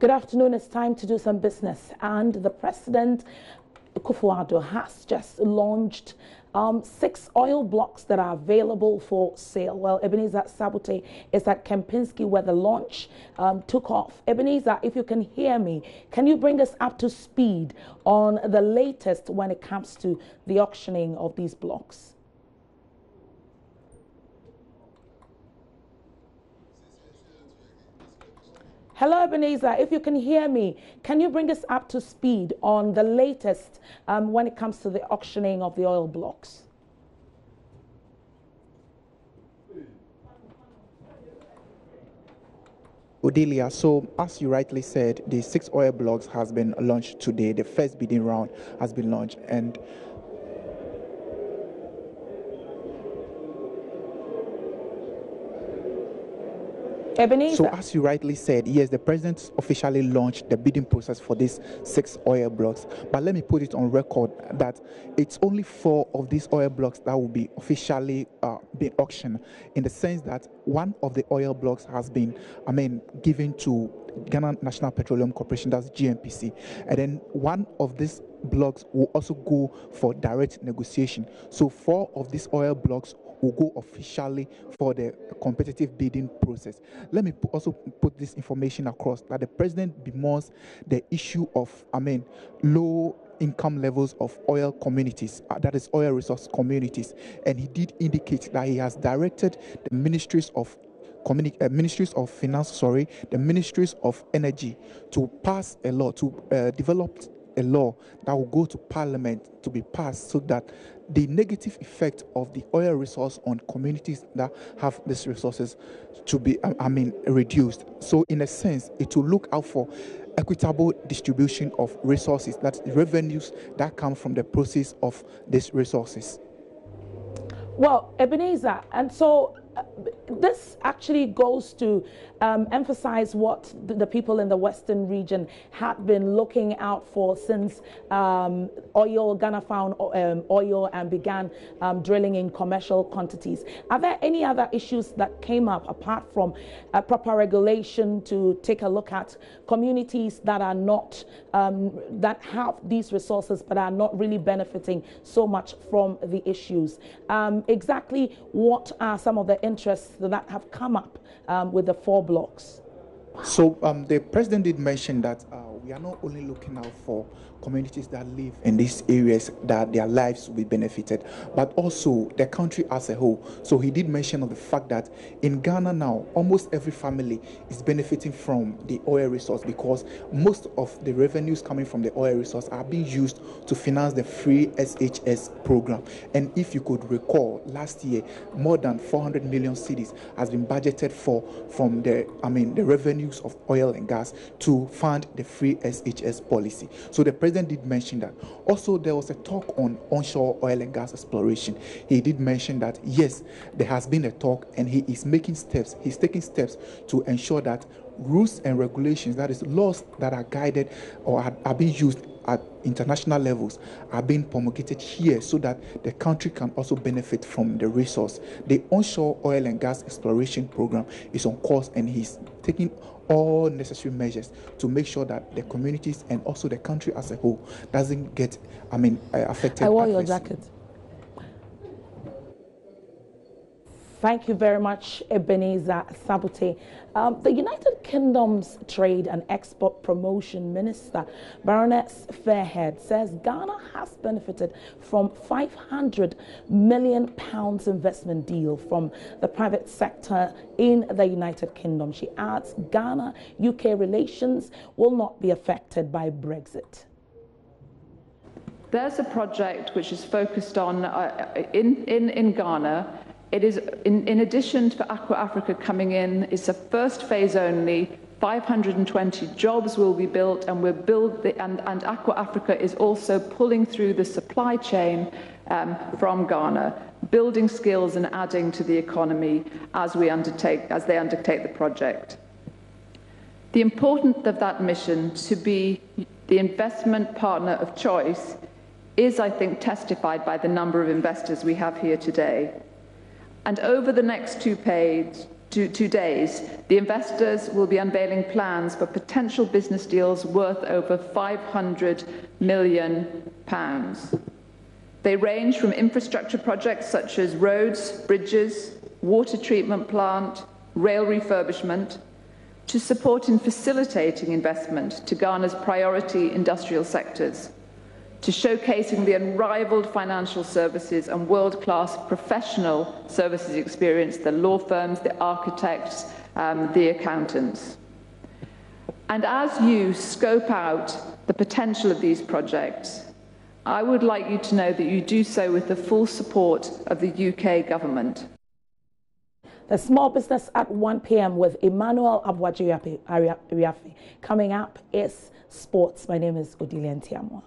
Good afternoon. It's time to do some business. And the President, Kufuor, has just launched 6 oil blocks that are available for sale. Well, Ebenezer Sabote is at Kempinski where the launch took off. Ebenezer, if you can hear me, can you bring us up to speed on the latest when it comes to the auctioning of these blocks? Hello, Ebenezer. If you can hear me, can you bring us up to speed on the latest when it comes to the auctioning of the oil blocks? Odelia, so as you rightly said, the 6 oil blocks has been launched today. The first bidding round has been launched, and Ebenezer. So as you rightly said, yes, the president officially launched the bidding process for these 6 oil blocks. But let me put it on record that it's only 4 of these oil blocks that will be officially being auctioned, in the sense that one of the oil blocks has been, given to Ghana National Petroleum Corporation, that's GNPC, and then one of these blocks will also go for direct negotiation. So 4 of these oil blocks will go officially for the competitive bidding process. Let me also put this information across that the president bemoans the issue of, low income levels of oil communities, that is oil resource communities, and he did indicate that he has directed the ministries of finance, the ministries of energy to pass a law, to develop a law that will go to parliament to be passed, so that the negative effect of the oil resource on communities that have these resources to be reduced. So in a sense, it will look out for equitable distribution of resources, that's revenues that come from the process of these resources. Well, Ebenezer, and so this actually goes to emphasize what the people in the Western region had been looking out for since Ghana found oil and began drilling in commercial quantities. Are there any other issues that came up apart from proper regulation to take a look at communities that are not, that have these resources but are not really benefiting so much from the issues? Exactly what are some of the interests that have come up with the 4 blocks? So the president did mention that we are not only looking out for communities that live in these areas that their lives will be benefited, but also the country as a whole. So he did mention of the fact that in Ghana now, almost every family is benefiting from the oil resource, because most of the revenues coming from the oil resource are being used to finance the free SHS program. And if you could recall, last year more than 400 million cedis has been budgeted for from the revenues of oil and gas to fund the free SHS policy. So the president did mention that. Also, there was a talk on onshore oil and gas exploration. He did mention that yes, there has been a talk, and he is making steps. He's taking steps to ensure that rules and regulations, that is laws that are guided or are being used at international levels, are being promulgated here, so that the country can also benefit from the resource. The onshore oil and gas exploration program is on course, and he's taking all necessary measures to make sure that the communities and also the country as a whole doesn't get affected. I wore your jacket. Thank you very much, Ebenezer Sabote. The United Kingdom's Trade and Export Promotion Minister, Baroness Fairhead, says Ghana has benefited from £500 million investment deal from the private sector in the United Kingdom. She adds Ghana-UK relations will not be affected by Brexit. There's a project which is focused on, in Ghana. It is, in addition to Aqua Africa coming in, it's a first phase only. 520 jobs will be built, and and Aqua Africa is also pulling through the supply chain from Ghana, building skills and adding to the economy as they undertake the project. The importance of that mission to be the investment partner of choice is, I think, testified by the number of investors we have here today. And over the next 2 2 days, the investors will be unveiling plans for potential business deals worth over £500 million. They range from infrastructure projects such as roads, bridges, water treatment plant, rail refurbishment, to support in facilitating investment to Ghana's priority industrial sectors, to showcasing the unrivaled financial services and world-class professional services experience, the law firms, the architects, the accountants. And as you scope out the potential of these projects, I would like you to know that you do so with the full support of the UK government. The Small Business at 1 p.m. with Emmanuel Abwaji-Ariafe. Coming up is sports. My name is Odilia Ntiamwa.